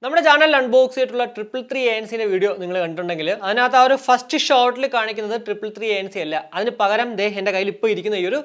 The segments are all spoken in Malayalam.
നമ്മുടെ ചാനലിൽ അൺബോക്സ് ചെയ്തിട്ടുള്ള 333 ANC വീഡിയോ നിങ്ങൾ കണ്ടിട്ടുണ്ടെങ്കിൽ അതിനകത്ത് ആ ഒരു ഫസ്റ്റ് ഷോട്ടിൽ കാണിക്കുന്നത് 333 ANC അല്ല. അതിന് പകരം എൻ്റെ കയ്യിൽ ഇപ്പോൾ ഇരിക്കുന്ന ഈ ഒരു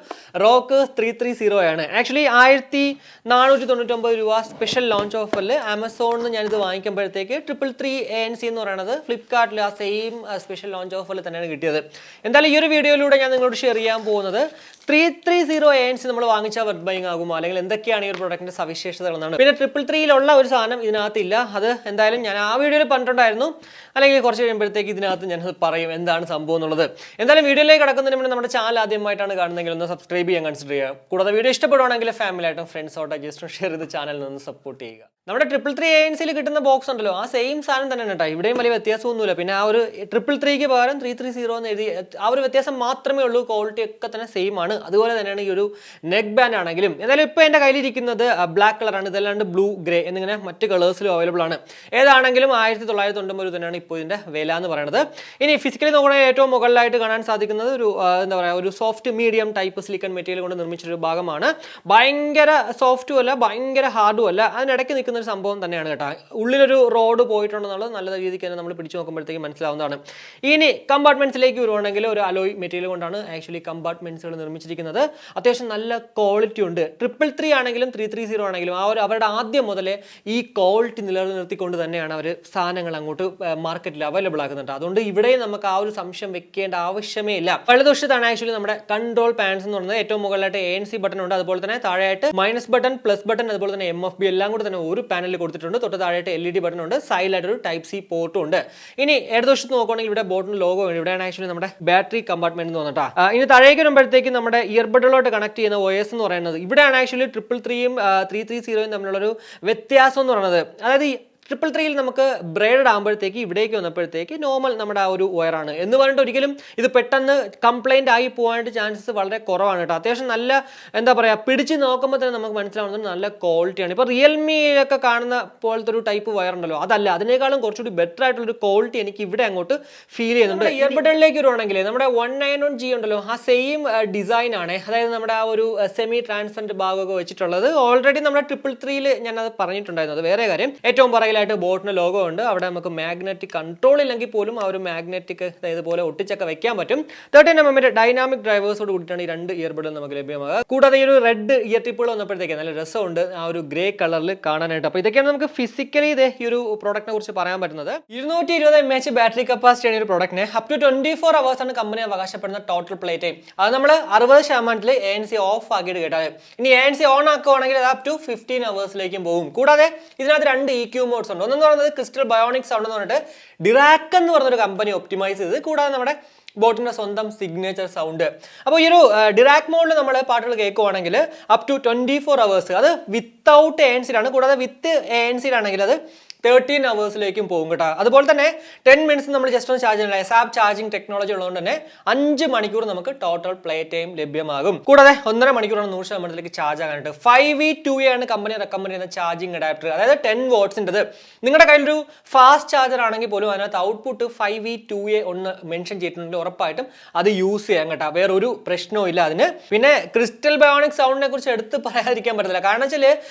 റോക്കേഴ്സ് 330 ആണ്. ആക്ച്വലി 1499 രൂപ സ്പെഷ്യൽ ലോഞ്ച് ഓഫറിൽ ആമസോണിൽ നിന്ന് ഞാനിത് വാങ്ങിക്കുമ്പോഴത്തേക്ക് 333 ANC എന്ന് പറയുന്നത് ഫ്ലിപ്കാർട്ടിൽ ആ സെയിം സ്പെഷ്യൽ ലോഞ്ച് ഓഫറിൽ തന്നെയാണ് കിട്ടിയത്. എന്തായാലും ഈ ഒരു വീഡിയോയിലൂടെ ഞാൻ നിങ്ങളോട് ഷെയർ ചെയ്യാൻ പോകുന്നത് 330 ANC നമ്മൾ വാങ്ങിച്ചാൽ വെർത്ത് ബൈങ് ആകുമോ, അല്ലെങ്കിൽ എന്തൊക്കെയാണ് ഈ ഒരു പ്രൊഡക്റ്റിന്റെ സവിശേഷതകൾ എന്നാണ്. പിന്നെ 333 ഒരു സാധനം ഇതിനകത്തില്ല. അത് എന്തായാലും ഞാൻ ആ വീഡിയോയിൽ പറഞ്ഞിട്ടുണ്ടായിരുന്നു, അല്ലെങ്കിൽ കുറച്ച് കഴിയുമ്പോഴത്തേക്ക് ഇതിനകത്ത് ഞാൻ പറയും എന്താണ് സംഭവം എന്നുള്ളത്. എന്തായാലും വീഡിയോയിലേക്ക് കടക്കുന്നതിന് മുന്നേ നമ്മുടെ ചാനൽ ആദ്യമായിട്ടാണ് കാണുന്നതെങ്കിൽ ഒന്ന് സബ്സ്ക്രൈബ് ചെയ്യാൻ കൺസിഡർ ചെയ്യുക. കൂടാതെ വീഡിയോ ഇഷ്ടപ്പെടുവാണെങ്കിൽ ഫാമിലിയായിട്ടും ഫ്രണ്ട്സോട്ടോ ജസ്റ്റ് ഷെയർ ചെയ്ത് ചാനലിൽ നിന്ന് സപ്പോർട്ട് ചെയ്യുക. നമ്മുടെ 333 ANC കിട്ടുന്ന ബോക്സ് ഉണ്ടല്ലോ, ആ സെയിം സാധനം തന്നെയാണ് കേട്ടോ. ഇവിടെയും വലിയ വ്യത്യാസമൊന്നുമില്ല. പിന്നെ ആ ഒരു 333 പകരം 330 എന്ന് എഴുതി, ആ ഒരു വ്യത്യാസം മാത്രമേ ഉള്ളൂ. ക്വാളിറ്റി ഒക്കെ തന്നെ സെയിം ആണ്. അതുപോലെ തന്നെയാണ് ഈ ഒരു നെക്ക് ബാൻഡ് ആണെങ്കിലും. എന്തായാലും ഇപ്പോൾ എൻ്റെ കയ്യിലിരിക്കുന്നത് ബ്ലാക്ക് കളറാണ്. ഇതല്ലാണ്ട് ബ്ലൂ, ഗ്രേ എന്നിങ്ങനെ മറ്റ് കളേഴ്സിലും അവൈലബിൾ ആണ്. ഏതാണെങ്കിലും 1990 തന്നെയാണ് ഇപ്പോൾ ഇതിൻ്റെ വില എന്ന് പറയുന്നത്. ഇനി ഫിസിക്കലി നോക്കുകയാണെങ്കിൽ ഏറ്റവും മുകളിലായിട്ട് കാണാൻ സാധിക്കുന്നത് ഒരു എന്താ പറയുക, ഒരു soft medium type silicone material കൊണ്ട് നിർമ്മിച്ചൊരു ഭാഗമാണ്. ഭയങ്കര സോഫ്റ്റും അല്ല, ഭയങ്കര ഹാർഡും അല്ല, അതിനിടയ്ക്ക് നിൽക്കുന്ന ഒരു സംഭവം തന്നെയാണ് കേട്ടോ. ഉള്ളിലൊരു റോഡ് പോയിട്ടുണ്ടെന്നുള്ളത് നല്ല രീതിക്ക് തന്നെ നമ്മൾ പിടിച്ചു നോക്കുമ്പോഴത്തേക്ക് മനസ്സിലാവുന്നതാണ്. ഇനി കമ്പാർട്ട്മെന്റ്സിലേക്ക് വരുവാണെങ്കിൽ ഒരു അലോയ് മെറ്റീരിയൽ കൊണ്ടാണ് ആക്ച്വലി കമ്പാർട്ട്മെന്റ്സുകൾ നിർമ്മിച്ചിരിക്കുന്നത്. അത്യാവശ്യം നല്ല ക്വാളിറ്റി ഉണ്ട്. 333 ആണെങ്കിലും 330 ആണെങ്കിലും ആ ഒരു അവരുടെ ആദ്യം മുതലേ ഈ ക്വാളിറ്റി നിലനിർത്തിക്കൊണ്ട് തന്നെയാണ് അവർ സാധനങ്ങൾ അങ്ങോട്ട് മാർക്കറ്റിൽ അവൈലബിൾ ആക്കുന്നുണ്ട്. അതുകൊണ്ട് ഇവിടെ നമുക്ക് ആ ഒരു സംശയം വെക്കേണ്ട ആവശ്യമേ ഇല്ല. വലതുവശത്താണ് ആക്ച്വലി നമ്മുടെ കൺട്രോൾ പാൻസ് എന്ന് പറയുന്നത്. ഏറ്റവും മുകളിലായിട്ട് ANC ബട്ടൺ ഉണ്ട്. അതുപോലെ തന്നെ താഴെയായിട്ട് മൈനസ് ബട്ടൺ, പ്ലസ് ബട്ടൺ, അതുപോലെ തന്നെ MFB എല്ലാം കൂടെ തന്നെ ഒരു പാനലിൽ കൊടുത്തിട്ടുണ്ട്. തൊട്ട് താഴെയായിട്ട് LED ബട്ടൺ ഉണ്ട്. സൈഡിലായിട്ട് ഒരു Type-C പോർട്ടും ഉണ്ട്. ഇനി ഇടതുവശത്ത് നോക്കുകയാണെങ്കിൽ ഇവിടെ ബോട്ടിന് ലോഗോ ഉണ്ട്. ഇവിടെയാണ് ആക്ച്വലി നമ്മുടെ ബാറ്ററി കമ്പാർട്ട്മെന്റ് എന്ന് പറഞ്ഞിട്ടാ. ഇനി താഴേക്ക് വരുമ്പോഴത്തേക്ക് നമ്മുടെ ഇയർബഡിലോട്ട് കണക്ട് ചെയ്യുന്ന OS എന്ന് പറയുന്നത് ഇവിടെയാണ് ആക്ച്വലി 333 330 തമ്മിലുള്ളൊരു വ്യത്യാസം എന്ന് പറയുന്നത്. അതായത് 333 നമുക്ക് ബ്രേഡഡ് ആകുമ്പോഴത്തേക്ക് ഇവിടേക്ക് വന്നപ്പോഴത്തേക്ക് നോർമൽ നമ്മുടെ ആ ഒരു വയറാണ് എന്ന് പറഞ്ഞിട്ട് ഒരിക്കലും ഇത് പെട്ടെന്ന് കംപ്ലൈന്റ് ആയി പോകാനായിട്ട് ചാൻസസ് വളരെ കുറവാണ് കേട്ടോ. അത്യാവശ്യം നല്ല എന്താ പറയുക, പിടിച്ച് നോക്കുമ്പോൾ തന്നെ നമുക്ക് മനസ്സിലാവുന്നത് നല്ല ക്വാളിറ്റിയാണ്. ഇപ്പോൾ റിയൽമിയിലൊക്കെ കാണുന്ന പോലത്തെ ഒരു ടൈപ്പ് വയർ ഉണ്ടല്ലോ, അതല്ല, അതിനേക്കാളും കുറച്ചുകൂടി ബെറ്റർ ആയിട്ടുള്ളൊരു ക്വാളിറ്റി എനിക്ക് ഇവിടെ അങ്ങോട്ട് ഫീൽ ചെയ്യുന്നുണ്ട്. ഇയർബഡിലേക്ക് വരുവാണെങ്കിൽ നമ്മുടെ 191G ഉണ്ടല്ലോ, ആ സെയിം ഡിസൈൻ ആണ്. അതായത് നമ്മുടെ ആ ഒരു സെമി ട്രാൻസ്പെറന്റ് ഭാഗമൊക്കെ വെച്ചിട്ടുള്ളത് ഓൾറെഡി നമ്മുടെ 333 ഞാനത് പറഞ്ഞിട്ടുണ്ടായിരുന്നു. അത് വേറെ കാര്യം. ഏറ്റവും പറയില്ല ബോട്ടിന് ലോഗോ ഉണ്ട്. അവിടെ നമുക്ക് മാഗ്നറ്റിക് കൺട്രോൾ ഇല്ലെങ്കിൽ പോലും ആ ഒരു മാഗ്നറ്റിക് ഇതുപോലെ ഒട്ടിച്ചൊക്കെ വെക്കാൻ പറ്റും. 13mm ഡൈനാമിക് ഡ്രൈവേഴ്സോട് കൂടിയിട്ടാണ് ഈ രണ്ട് ഇയർബഡും നമുക്ക് ലഭ്യമാകുക. കൂടാതെ ഈ ഒരു റെഡ് ഇയർ ടിപ്പുകൾ വന്നപ്പോഴത്തേക്ക് നല്ല രസമുണ്ട് ആ ഒരു ഗ്രേ കളറിൽ കാണാനായിട്ട്. അപ്പോൾ ഇതൊക്കെയാണ് നമുക്ക് ഫിസിക്കലി ഈ ഒരു പ്രോഡക്റ്റിനെ കുറിച്ച് പറയാൻ പറ്റുന്നത്. 220 mAh ബാറ്ററി കപ്പാസിറ്റി ആണ് ഈ പ്രോഡക്റ്റിന്. അപ് ടു 24 hours ആണ് കമ്പനി അവകാശപ്പെടുന്ന ടോട്ടൽ പ്ലേ ടൈം. അത് നമ്മൾ 60% ANC ഓഫ് ആക്കിയിട്ട് കേട്ടാൽ. ഇനി ANC ഓൺ ആക്കുവാണെങ്കിൽ അത് അപ് ടു 15 hours പോകും. കൂടാതെ ഇതിനകത്ത് രണ്ട് EQ മോഡ്സ് ഉണ്ട്. ഒന്നെന്ന് പറയുന്നത് ക്രിസ്റ്റൽ ബയോണിക് സൗണ്ട് എന്ന് പറഞ്ഞിട്ട് ഡിറാക്ക് എന്ന് പറഞ്ഞൊരു കമ്പനി ഒപ്റ്റിമൈസ് ചെയ്ത്, കൂടാതെ നമ്മുടെ ബോട്ടിന്റെ സ്വന്തം സിഗ്നേച്ചർ സൗണ്ട്. അപ്പോൾ ഈ ഒരു ഡിറാക്ക് മോഡിൽ നമ്മൾ പാട്ടുകൾ കേൾക്കുവാണെങ്കിൽ അപ് ടു 24 hours, അത് വിത്തൗട്ട് ANC ആണ്. കൂടാതെ വിത്ത് ANC ആണെങ്കിൽ അത് 13 hours പോകും കേട്ടോ. അതുപോലെ തന്നെ 10 minutes നമ്മൾ ജസ്റ്റ് ഒന്ന് ചാർജ് ചെയ്യണം. സാപ്പ് ചാർജിങ് ടെക്നോളജി ഉള്ളതുകൊണ്ട് തന്നെ 5 മണിക്കൂർ നമുക്ക് ടോട്ടൽ പ്ലേ ടൈം ലഭ്യമാകും. കൂടാതെ 1.5 മണിക്കൂറാണ് 100% ചാർജ് ആകാനായിട്ട്. 5V2A ആണ് കമ്പനി റെക്കമെൻഡ് ചെയ്യുന്ന ചാർജിങ് അഡാപ്റ്റർ. അതായത് 10 wattsൻ്റെത്. നിങ്ങളുടെ കയ്യിലൊരു ഫാസ്റ്റ് ചാർജർ ആണെങ്കിൽ പോലും അതിനകത്ത് ഔട്ട്പുട്ട് 5V2A ഒന്ന് മെൻഷൻ ചെയ്തിട്ടുണ്ടെങ്കിൽ ഉറപ്പായിട്ടും അത് യൂസ് ചെയ്യാൻ കേട്ടോ. വേറൊരു പ്രശ്നവും ഇല്ല അതിന്. പിന്നെ ക്രിസ്റ്റൽ ബയോണിക് സൗണ്ടിനെ കുറിച്ച് എടുത്ത് പറയാതിരിക്കാൻ പറ്റില്ല. കാരണം വെച്ചാൽ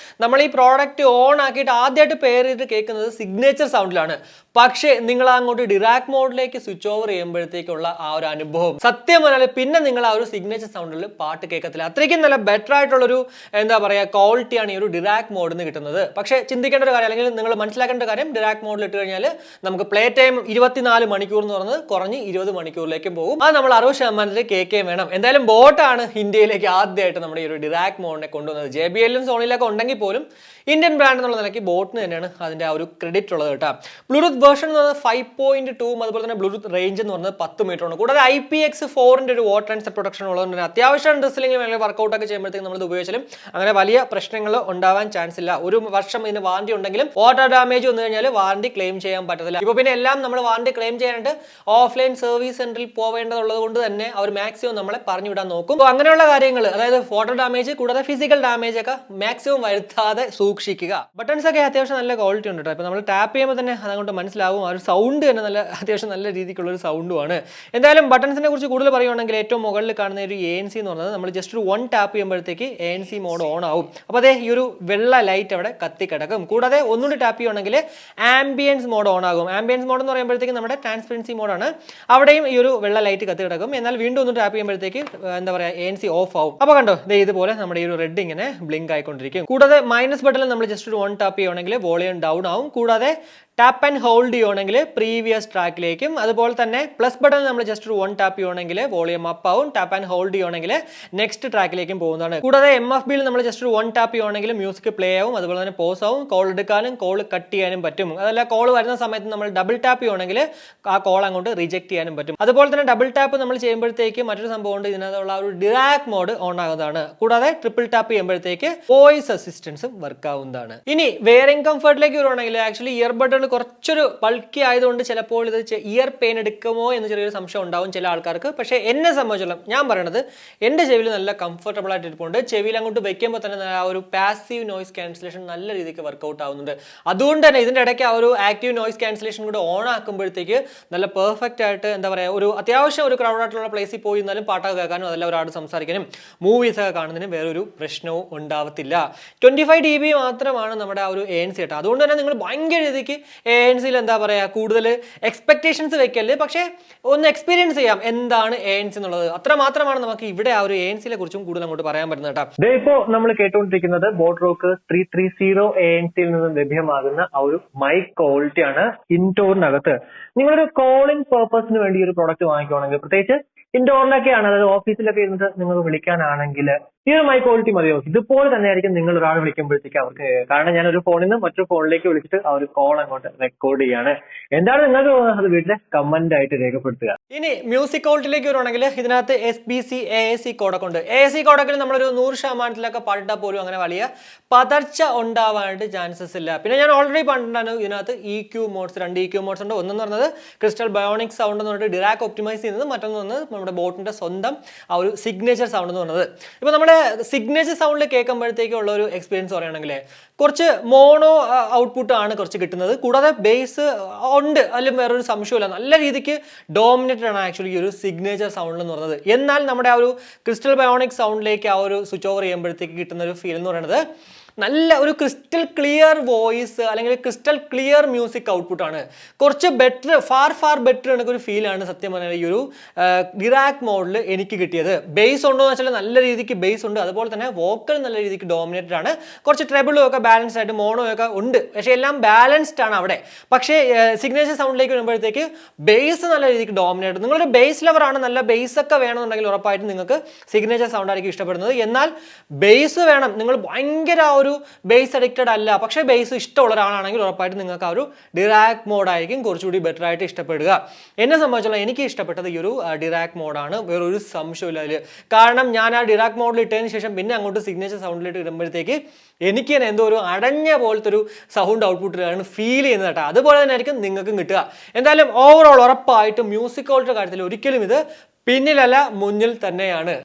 നമ്മൾ ഈ പ്രോഡക്റ്റ് ഓൺ ആക്കിയിട്ട് ആദ്യമായിട്ട് പെയർ ചെയ്തിട്ട് കേൾക്കുന്നത് സിഗ്നേച്ചർ സൗണ്ടിലാണ്. പക്ഷേ നിങ്ങൾ അങ്ങോട്ട് ഡിറാക്ക് മോഡിലേക്ക് സ്വിച്ച് ഓവർ ചെയ്യുമ്പോഴത്തേക്കുള്ള ആ ഒരു അനുഭവം സത്യം പറഞ്ഞാൽ പിന്നെ നിങ്ങൾ ആ ഒരു സിഗ്നേച്ചർ സൗണ്ടിൽ പാട്ട് കേൾക്കത്തില്ല. അത്രയ്ക്കും നല്ല ബെറ്റർ ആയിട്ടുള്ളൊരു എന്താ പറയുക ക്വാളിറ്റിയാണ് ഈ ഒരു ഡിറാക്ക് മോഡിൽ നിന്ന് കിട്ടുന്നത്. പക്ഷേ ചിന്തിക്കേണ്ട ഒരു കാര്യം, അല്ലെങ്കിൽ നിങ്ങൾ മനസ്സിലാക്കേണ്ട കാര്യം, ഡിറാക്ക് മോഡിൽ ഇട്ട് കഴിഞ്ഞാൽ നമുക്ക് പ്ലേ ടൈം 24 മണിക്കൂർ എന്ന് പറയുന്നത് കുറഞ്ഞ് 20 മണിക്കൂറിലേക്ക് പോകും. അത് നമ്മൾ 60% കേൾക്കുകയും വേണം. എന്തായാലും ബോട്ടാണ് ഇന്ത്യയിലേക്ക് ആദ്യമായിട്ട് നമ്മുടെ ഈ ഒരു ഡിറാക്ക് മോഡിനെ കൊണ്ടുവന്നത്. JBLലും സോണിയിലൊക്കെ ഉണ്ടെങ്കിൽ പോലും ഇന്ത്യൻ ബ്രാൻഡ് എന്നുള്ള നിലയ്ക്ക് ബോട്ടിന് തന്നെയാണ് അതിന്റെ ആ ഒരു ക്രെഡിറ്റ് ഉള്ളത് കേട്ടോ. ബ്ലൂടൂത്ത് വേർഷൻ എന്ന് പറയുന്നത് 5.2, അതുപോലെ തന്നെ ബ്ലൂടൂത്ത് റേഞ്ച് എന്ന് പറയുന്നത് 10 മീറ്റർ ആണ്. കൂടാതെ IPX4 ഒരു വാട്ടർ ആൻഡ് പ്രൊട്ടക്ഷൻ ഉള്ളതുകൊണ്ട് തന്നെ അത്യാവശ്യം ഡ്രസ്സിലെങ്കിലും അല്ലെങ്കിൽ വർക്കൗട്ട് ഒക്കെ ചെയ്യുമ്പോഴത്തേക്ക് നമ്മൾ ഇത് ഉപയോഗിച്ചാലും അങ്ങനെ വലിയ പ്രശ്നങ്ങൾ ഉണ്ടാവാൻ ചാൻസ് ഇല്ല. 1 വർഷം ഇതിന് വാറണ്ടി ഉണ്ടെങ്കിലും വാട്ടർ ഡാമേജ് വന്നു കഴിഞ്ഞാൽ വാറണ്ടി ക്ലെയിം ചെയ്യാൻ പറ്റത്തില്ല. ഇപ്പോൾ പിന്നെ എല്ലാം നമ്മൾ വാറണ്ടി ക്ലെയിം ചെയ്യാനായിട്ട് ഓഫ്ലൈൻ സർവീസ് സെന്ററിൽ പോവേണ്ടതുള്ളത് കൊണ്ട് തന്നെ അവർ മാക്സിമം നമ്മളെ പറഞ്ഞു വിടാൻ നോക്കും. അപ്പോൾ അങ്ങനെയുള്ള കാര്യങ്ങൾ, അതായത് വാട്ടർ ഡാമേജ് കൂടാതെ ഫിസിക്കൽ ഡാമേജ് ഒക്കെ മാക്സിമം വരുത്താതെ സൂക്ഷിക്കുക. ബട്ടൺസ് ഒക്കെ അത്യാവശ്യം നല്ല ക്വാളിറ്റി ഉണ്ട് കേട്ടോ. ഇപ്പോൾ നമ്മൾ ടാപ്പ് ചെയ്യുമ്പോൾ തന്നെ അതങ്ങോട്ട് മനസ്സിലാവും. ആ ഒരു സൗണ്ട് തന്നെ അത്യാവശ്യം നല്ല രീതിക്കുള്ള ഒരു സൗണ്ടുമാണ്. എന്തായാലും ബട്ടൺസിനെ കുറിച്ച് കൂടുതൽ പറയുകയാണെങ്കിൽ ഏറ്റവും മുകളിൽ കാണുന്ന ഒരു ANC എന്ന് പറയുന്നത് നമ്മൾ ജസ്റ്റ് ഒരു 1 ടാപ്പ് ചെയ്യുമ്പോഴത്തേക്ക് ANC മോഡ് ഓൺ ആവും. അപ്പോൾ അതേ ഈ ഒരു വെള്ള ലൈറ്റ് അവിടെ കത്തിക്കിടക്കും. കൂടാതെ ഒന്നുകൂടി ടാപ്പ് ചെയ്യുകയാണെങ്കിൽ ആംബിയൻസ് മോഡ് ഓൺ ആകും. ആംബിയൻസ് മോഡ് എന്ന് പറയുമ്പോഴത്തേക്ക് നമ്മുടെ ട്രാൻസ്പെറൻസി മോഡാണ്. അവിടെയും ഈ ഒരു വെള്ള ലൈറ്റ് കത്തി കിടക്കും. എന്നാൽ വീണ്ടും ഒന്ന് ടാപ്പ് ചെയ്യുമ്പോഴത്തേക്ക് എന്താ പറയുക ANC ഓഫ് ആവും. അപ്പോൾ കണ്ടോ ഇതുപോലെ നമ്മുടെ ഈ ഒരു റെഡ് ഇങ്ങനെ ബ്ലിങ്ക് ആയിക്കൊണ്ടിരിക്കും. കൂടാതെ മൈനസ് ബട്ടണിൽ നമ്മൾ ജസ്റ്റ് ഒരു 1 ടാപ്പ് ചെയ്യുകയാണെങ്കിൽ വോളിയം ഡൗൺ ആവും. കൂടാതെ ടാപ്പ് ആൻഡ് ഹോൾഡ് ചെയ്യുകയാണെങ്കിൽ പ്രീവിയസ് ട്രാക്കിലേക്കും, അതുപോലെ തന്നെ പ്ലസ് ബട്ടൺ നമ്മൾ ജസ്റ്റ് ഒരു 1 ടാപ്പ് ചെയ്യുകയാണെങ്കിൽ വോളിയം അപ്പ് ആവും. ടാപ്പ് ആൻഡ് ഹോൾഡ് ചെയ്യുകയാണെങ്കിൽ നെക്സ്റ്റ് ട്രാക്കിലേക്കും പോകുന്നതാണ്. കൂടാതെ MFBയിൽ നമ്മൾ ജസ്റ്റ് ഒരു 1 ടാപ്പ് ചെയ്യുകയാണെങ്കിൽ മ്യൂസിക് പ്ലേ ആവും, അതുപോലെ തന്നെ പോസ് ആവും. കോൾ എടുക്കാനും കോൾ കട്ട് ചെയ്യാനും പറ്റും. അതല്ല കോൾ വരുന്ന സമയത്ത് നമ്മൾ ഡബിൾ ടാപ്പ് ചെയ്യുകയാണെങ്കിൽ ആ കോൾ അങ്ങോട്ട് റിജക്ട് ചെയ്യാനും പറ്റും. അതുപോലെ തന്നെ ഡബിൾ ടാപ്പ് നമ്മൾ ചെയ്യുമ്പോഴത്തേക്ക് മറ്റൊരു സംഭവം ഉണ്ട്, ഇതിനകത്തുള്ള ഒരു ഡിറാക് മോഡ് ഓൺ ആകുന്നതാണ്. കൂടാതെ ട്രിപ്പിൾ ടാപ്പ് ചെയ്യുമ്പോഴത്തേക്ക് വോയിസ് അസിസ്റ്റൻസും വർക്ക് ആവുന്നതാണ്. ഇനി വെയറിംഗ് കംഫർട്ടിലേക്ക് വരുവാണെങ്കിൽ ആക്ച്വലി ഇയർബഡുകൾ കുറച്ചൊരു ബൾക്കി ആയതുകൊണ്ട് ചിലപ്പോൾ ഇത് ഇയർ പെയിൻ എടുക്കുമോ എന്ന് ചെറിയൊരു സംശയം ഉണ്ടാവും ചില ആൾക്കാർക്ക്. പക്ഷേ എന്നെ സംബന്ധിച്ചോളം ഞാൻ പറയണത് എൻ്റെ ചെവിയിൽ നല്ല കംഫർട്ടബിൾ ആയിട്ട് ഇരിപ്പുണ്ട്. ചെവിയിൽ അങ്ങോട്ട് വെക്കുമ്പോൾ തന്നെ ആ ഒരു പാസീവ് നോയിസ് ക്യാൻസലേഷൻ നല്ല രീതിക്ക് വർക്കൗട്ട് ആവുന്നുണ്ട്. അതുകൊണ്ട് തന്നെ ഇതിൻ്റെ ഇടയ്ക്ക് ആ ഒരു ആക്റ്റീവ് നോയിസ് ക്യാൻസലേഷൻ കൂടെ ഓൺ ആക്കുമ്പോഴത്തേക്ക് നല്ല പെർഫെക്റ്റ് ആയിട്ട് എന്താ പറയുക, ഒരു അത്യാവശ്യം ഒരു ക്രൗഡ് ആയിട്ടുള്ള പ്ലേസിൽ പോയി ഇരുന്നാലും പാട്ടൊക്കെ കേൾക്കാനും അതല്ല ഒരാൾ സംസാരിക്കാനും മൂവീസ് ഒക്കെ കാണുന്നതിനും വേറൊരു പ്രശ്നവും ഉണ്ടാവത്തില്ല. 25 dB മാത്രമാണ് നമ്മുടെ ആ ഒരു ANC കേട്ടോ. അതുകൊണ്ട് തന്നെ നിങ്ങൾ ഭയങ്കര രീതിക്ക് ANCയിൽ എന്താ പറയുക കൂടുതൽ എക്സ്പെക്ടേഷൻസ് വെക്കല്, പക്ഷേ ഒന്ന് എക്സ്പീരിയൻസ് ചെയ്യാം എന്താണ് ANC എന്നുള്ളത്. അത്ര മാത്രമാണ് നമുക്ക് ഇവിടെ ആ ഒരു ANCയെ കുറിച്ചും കൂടുതൽ അങ്ങോട്ട് പറയാൻ പറ്റുന്നത് കേട്ടോ. ഇപ്പോൾ നമ്മൾ കേട്ടുകൊണ്ടിരിക്കുന്നത് Rockerz 330 ANCയിൽ നിന്ന് ലഭ്യമാകുന്ന ആ ഒരു മൈക്ക് ക്വാളിറ്റി ആണ്. ഇൻഡോറിനകത്ത് നിങ്ങളൊരു കോളിംഗ് പർപ്പസിന് വേണ്ടി ഒരു പ്രോഡക്റ്റ് വാങ്ങിക്കുവാണെങ്കിൽ, പ്രത്യേകിച്ച് ഇൻഡോറിലൊക്കെയാണ്, അതായത് ഓഫീസിലൊക്കെ ഇരുന്നിട്ട് നിങ്ങൾ വിളിക്കാനാണെങ്കിൽ ഈ ഒരു മൈക്ക് ക്വാളിറ്റി മതിയോ? ഇതുപോലെ തന്നെ ആയിരിക്കും നിങ്ങൾ ഒരാൾ വിളിക്കുമ്പോഴത്തേക്ക് അവർക്ക്. കാരണം ഞാൻ ഒരു ഫോണിൽ നിന്ന് മറ്റൊരു ഫോണിലേക്ക് വിളിച്ചിട്ട് ആ ഒരു കോൾ അങ്ങോട്ട് റെക്കോർഡ് ചെയ്യാണ്. എന്താണ് നിങ്ങൾക്ക് തോന്നുന്നത്? അത് വീട്ടിലെ കമന്റ് ആയിട്ട് രേഖപ്പെടുത്തുക. ഇനി മ്യൂസിക് ക്വാളിറ്റിയിലേക്ക് വരുവാണെങ്കിൽ ഇതിനകത്ത് SBC AAC കോഡൊക്കെ ഉണ്ട്. AAC കോഡൊക്കെ നമ്മളൊരു 100% പാടിട്ടാൽ പോലും അങ്ങനെ വലിയ പതർച്ച ഉണ്ടാവാനായിട്ട് ചാൻസസ് ഇല്ല. പിന്നെ ഞാൻ ഓൾറെഡി പറഞ്ഞിട്ടാണ് ഇതിനകത്ത് EQ മോഡ്സ്, 2 EQ മോഡ്സ് ഉണ്ട്. ഒന്നെന്ന് പറഞ്ഞത് ക്രിസ്റ്റൽ ബയോണിക് സൗണ്ട് എന്ന് പറഞ്ഞിട്ട് ഡിറാക് ഒപ്റ്റിമൈസ് ചെയ്യുന്നത്, മറ്റൊന്ന് നമ്മുടെ ബോട്ടിന്റെ സ്വന്തം ആ ഒരു സിഗ്നേച്ചർ സൗണ്ട് എന്ന് പറഞ്ഞത്. ഇപ്പൊ നമ്മുടെ സിഗ്നേച്ചർ സൗണ്ടിൽ കേൾക്കുമ്പോഴത്തേക്കുള്ള ഒരു എക്സ്പീരിയൻസ് പറയുകയാണെങ്കിൽ കുറച്ച് മോണോ ഔട്ട്പുട്ട് ആണ് കുറച്ച് കിട്ടുന്നത്. കൂടാതെ ബേസ് ഉണ്ട്, അതിലും വേറൊരു സംശയമില്ല. നല്ല രീതിക്ക് ഡോമിനേറ്റഡ് ആണ് ആക്ച്വലി ഈ ഒരു സിഗ്നേച്ചർ സൗണ്ട് എന്ന് പറയുന്നത്. എന്നാൽ നമ്മുടെ ആ ഒരു ക്രിസ്റ്റൽ ബയോണിക് സൗണ്ടിലേക്ക് ആ ഒരു സ്വിച്ച് ഓവർ ചെയ്യുമ്പോഴത്തേക്ക് കിട്ടുന്ന ഒരു ഫീൽ എന്ന് പറയുന്നത് നല്ല ഒരു ക്രിസ്റ്റൽ ക്ലിയർ വോയിസ് അല്ലെങ്കിൽ ക്രിസ്റ്റൽ ക്ലിയർ മ്യൂസിക് ഔട്ട്പുട്ട് ആണ്. കുറച്ച് ബെറ്റർ, ഫാർ ബെറ്റർ എന്നൊരു ഫീലാണ് സത്യം പറഞ്ഞാൽ ഈ ഒരു ഡിറാക് മോഡിൽ എനിക്ക് കിട്ടിയത്. ബേസ് ഉണ്ടോ എന്ന് വെച്ചാൽ നല്ല രീതിക്ക് ബേസ് ഉണ്ട്, അതുപോലെ തന്നെ വോക്കൽ നല്ല രീതിക്ക് ഡോമിനേറ്റഡ് ആണ്. കുറച്ച് ട്രെബിളും ഒക്കെ ബാലൻസ്ഡ് ആയിട്ട് മോണോ ഒക്കെ ഉണ്ട്, പക്ഷേ എല്ലാം ബാലൻസ്ഡ് ആണ് അവിടെ. പക്ഷേ സിഗ്നേച്ചർ സൗണ്ടിലേക്ക് വരുമ്പോഴത്തേക്ക് ബേസ് നല്ല രീതിക്ക് ഡോമിനേറ്റ്. നിങ്ങളൊരു ബേസ് ലവർ ആണ്, നല്ല ബേസ് ഒക്കെ വേണമെന്നുണ്ടെങ്കിൽ ഉറപ്പായിട്ടും നിങ്ങൾക്ക് സിഗ്നേച്ചർ സൗണ്ട് ആയിരിക്കും ഇഷ്ടപ്പെടുന്നത്. എന്നാൽ ബേസ് വേണം, നിങ്ങൾ ഭയങ്കര ഒരു ബേസ് അഡിക്റ്റഡ് അല്ല, പക്ഷേ ബേസ് ഇഷ്ടമുള്ള ഒരാളാണെങ്കിൽ ഉറപ്പായിട്ടും നിങ്ങൾക്ക് ആ ഒരു ഡിറാക് മോഡായിരിക്കും കുറച്ചുകൂടി ബെറ്റർ ആയിട്ട് ഇഷ്ടപ്പെടുക. എന്നെ സംബന്ധിച്ചുള്ള എനിക്ക് ഇഷ്ടപ്പെട്ടത് ഈ ഒരു ഡിറാക് മോഡാണ്, വേറൊരു സംശയമില്ല അതിൽ. കാരണം ഞാൻ ആ ഡിറാക് മോഡിൽ ഇട്ടതിന് ശേഷം പിന്നെ അങ്ങോട്ട് സിഗ്നേച്ചർ സൗണ്ടിലിട്ട് ഇടുമ്പോഴത്തേക്ക് എനിക്ക് തന്നെ എന്തോ ഒരു അടഞ്ഞ പോലത്തെ ഒരു സൗണ്ട് ഔട്ട്പുട്ടിലാണ് ഫീൽ ചെയ്യുന്നത് കേട്ടോ. അതുപോലെ തന്നെ ആയിരിക്കും നിങ്ങൾക്കും കിട്ടുക. എന്തായാലും ഓവറോൾ ഉറപ്പായിട്ടും മ്യൂസിക് ക്വാളിറ്റിയുടെ കാര്യത്തിൽ ഒരിക്കലും ഇത് പിന്നിലല്ല മുന്നിൽ തന്നെയാണ്.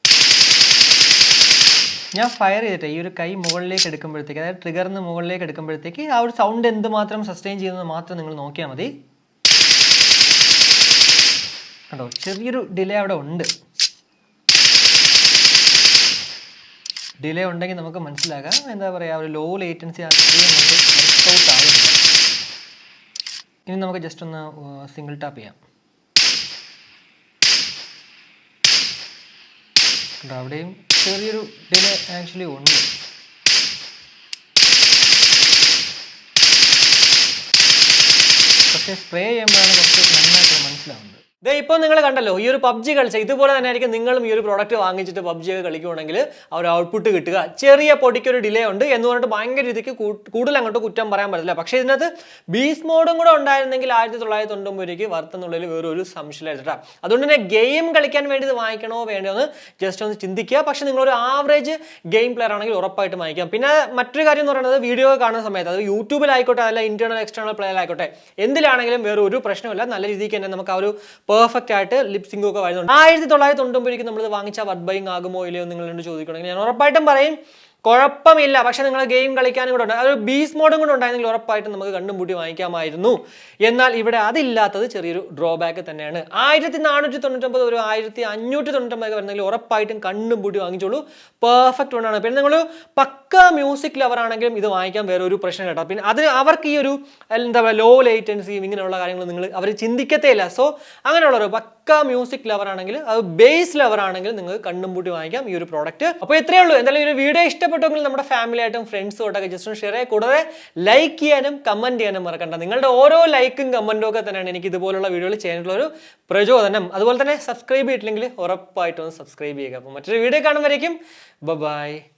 ഞാൻ ഫയർ ചെയ്തിട്ട് ഈ ഒരു കൈ മുകളിലേക്ക് എടുക്കുമ്പോഴത്തേക്ക്, അതായത് ട്രിഗറിന് മുകളിലേക്ക് എടുക്കുമ്പോഴത്തേക്ക് ആ ഒരു സൗണ്ട് എന്തുമാത്രം സസ്റ്റെയിൻ ചെയ്യുന്നത് മാത്രം നിങ്ങൾ നോക്കിയാൽ മതി. കണ്ടോ, ചെറിയൊരു ഡിലേ അവിടെ ഉണ്ട്. ഡിലേ ഉണ്ടെങ്കിൽ നമുക്ക് മനസ്സിലാക്കാം എന്താ പറയുക, ഒരു ലോ ലേറ്റൻസി വർക്കൗട്ട് ആവുന്നില്ല. ഇനി നമുക്ക് ജസ്റ്റ് ഒന്ന് സിംഗിൾ ടാപ്പ് ചെയ്യാം. അവിടെയും ചെറിയൊരു ഡിലേ ആക്ച്വലി ഉണ്ട്. പക്ഷേ സ്പ്രേ ചെയ്യുമ്പോഴാണ് കുറച്ച് നന്നായിട്ട് മനസ്സിലാവുന്നത്. ഇപ്പോൾ നിങ്ങൾ കണ്ടല്ലോ ഈ ഒരു PUBG കളിച്ച ഇതുപോലെ തന്നെ ആയിരിക്കും നിങ്ങളും ഈ ഒരു പ്രോഡക്റ്റ് വാങ്ങിച്ചിട്ട് PUBG ഒക്കെ കളിക്കുകയാണെങ്കിൽ ആ ഒരു ഔട്ട്പുട്ട് കിട്ടുക. ചെറിയ പൊടിക്കൊരു ഡിലേ ഉണ്ട് എന്ന് പറഞ്ഞിട്ട് ഭയങ്കര രീതിക്ക് കൂടുതൽ അങ്ങോട്ട് കുറ്റം പറയാൻ പറ്റില്ല. പക്ഷേ ഇതിനകത്ത് ബീസ് മോഡും കൂടെ ഉണ്ടായിരുന്നെങ്കിൽ 1990 വർത്തുന്നുള്ളിൽ വേറൊരു സംശയമില്ല. അതുകൊണ്ട് തന്നെ ഗെയിം കളിക്കാൻ വേണ്ടി ഇത് വാങ്ങിക്കണോ വേണ്ടോ എന്ന് ജസ്റ്റ് ഒന്ന് ചിന്തിക്കുക. പക്ഷേ നിങ്ങളൊരു ആവറേജ് ഗെയിം പ്ലെയർ ആണെങ്കിൽ ഉറപ്പായിട്ടും വാങ്ങിക്കാം. പിന്നെ മറ്റൊരു കാര്യം എന്ന് പറയുന്നത് വീഡിയോ കാണുന്ന സമയത്ത്, അത് യൂട്യൂബിലായിക്കോട്ടെ അല്ല ഇന്റേണൽ എക്സ്റ്റേണൽ പ്ലെയർ ആയിക്കോട്ടെ, എന്തിലാണെങ്കിലും വേറെ ഒരു പ്രശ്നമില്ല. നല്ല രീതിക്ക് തന്നെ നമുക്ക് ആ ഒരു പെർഫെക്റ്റ് ആയിട്ട് ലിപ്സിംഗ് ഒക്കെ വരുന്നുണ്ട്. 1990 നമ്മൾ വാങ്ങിച്ച വർത്ത് ബൈങ് ആകുമോ ഇല്ലയോ നിങ്ങൾ ചോദിക്കണമെങ്കിൽ ഞാൻ ഉറപ്പായിട്ടും പറയും കുഴപ്പമില്ല. പക്ഷെ നിങ്ങൾ ഗെയിം കളിക്കാനും കൂടെ ഉണ്ട്, അതൊരു ബീസ് മോഡും കൂടെ ഉണ്ടായിരുന്നെങ്കിൽ ഉറപ്പായിട്ടും നമുക്ക് കണ്ണും പൂട്ടി വാങ്ങിക്കാമായിരുന്നു. എന്നാൽ ഇവിടെ അതില്ലാത്തത് ചെറിയൊരു ഡ്രോബാക്ക് തന്നെയാണ്. 1499 ഒരു 1599 വരുന്നെങ്കിൽ ഉറപ്പായിട്ടും കണ്ണും പൂട്ടി വാങ്ങിച്ചോളൂ. പെർഫെക്റ്റ് വണ്ണാണ്. പിന്നെ നിങ്ങൾ പക്ക മ്യൂസിക് ലവർ ആണെങ്കിലും ഇത് വാങ്ങിക്കാൻ വേറെ ഒരു പ്രശ്നം കേട്ടോ. പിന്നെ അത് അവർക്ക് ഈ ഒരു എന്താ പറയുക ലോ ലേറ്റൻസിയും ഇങ്ങനെയുള്ള കാര്യങ്ങൾ അവർ ചിന്തിക്കത്തേ ഇല്ല. സോ അങ്ങനെയുള്ളൊരു പക്ക മ്യൂസിക് ലവർ ആണെങ്കിൽ, അത് ബേസ് ലവർ ആണെങ്കിൽ നിങ്ങൾക്ക് കണ്ണും പൂട്ടി വാങ്ങിക്കാം ഈ ഒരു പ്രോഡക്റ്റ്. അപ്പോൾ ഇത്രയേ ഉള്ളൂ. എന്തായാലും ഈ ഒരു വീഡിയോ ഇഷ്ടപ്പെട്ടെങ്കിൽ നമ്മുടെ ഫാമിലി ആയിട്ടും ഫ്രണ്ട്സുമായിട്ടൊക്കെ ജസ്റ്റ് ഒന്ന് ഷെയർ ചെയ്യുക. കൂടാതെ ലൈക്ക് ചെയ്യാനും കമന്റ് ചെയ്യാനും മറക്കണ്ട. നിങ്ങളുടെ ഓരോ ലൈക്കും കമന്റും ഒക്കെ തന്നെയാണ് എനിക്ക് ഇതുപോലുള്ള വീഡിയോകൾ ചെയ്യാനുള്ള ഒരു പ്രചോദനം. അതുപോലെ തന്നെ സബ്സ്ക്രൈബ് ചെയ്തിട്ടില്ലെങ്കിൽ ഉറപ്പായിട്ടും ഒന്ന് സബ്സ്ക്രൈബ് ചെയ്യുക. അപ്പോൾ മറ്റൊരു വീഡിയോ കാണുമ്പോഴേക്കും ബൈ.